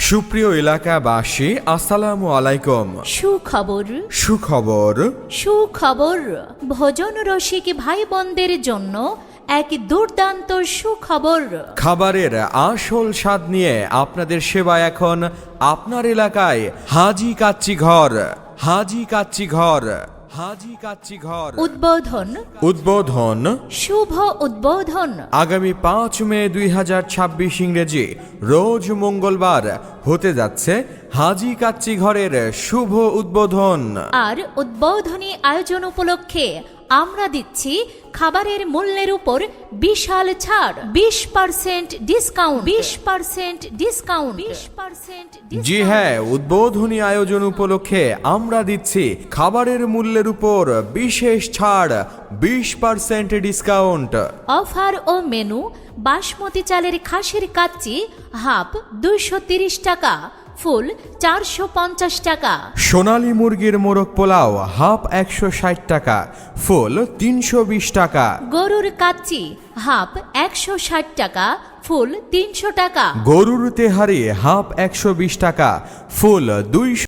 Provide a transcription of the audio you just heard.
সুপ্রিয় এলাকাবাসী, আসসালামু আলাইকুম। সুখবর সুখবর সুখবর ভোজন রসিক ভাই বোনদের জন্য এক দুর্দান্ত সুখবর। খাবারের আসল স্বাদ নিয়ে আপনাদের সেবায় এখন আপনার এলাকায় হাজি কাচ্চি ঘর। হাজি কাচ্চি ঘর, হাজি কাচ্চি ঘর। উদ্বোধন শুভ উদ্বোধন আগামী 5 মে 2026 ইংরেজি রোজ মঙ্গলবার হতে যাচ্ছে হাজি কাচ্চি ঘরের শুভ উদ্বোধন। আর উদ্বোধনী আয়োজন উপলক্ষে আমরা দিচ্ছি খাবারের মূল্যের উপর বিশাল ছাড়, 20% ডিসকাউন্ট, 20% ডিসকাউন্ট, 20% জি হ্যাঁ, উদ্বোধনী আয়োজন উপলক্ষে আমরা দিচ্ছি খাবারের মূল্যের উপর বিশেষ ছাড়, 20% ডিসকাউন্ট। অফার ও মেনু: বাসমতি চালের খাসির কাচ্চি হাফ 230 টাকা, ফুল 450 টাকা। সোনালী মুরগির মোরগ পোলাও হাফ 160 টাকা, ফুল 320 টাকা। গরুর কাচ্চি হাফ 160 টাকা, ফুল 300 টাকা। গরুর তেহারি হাফ 120 টাকা, ফুল 200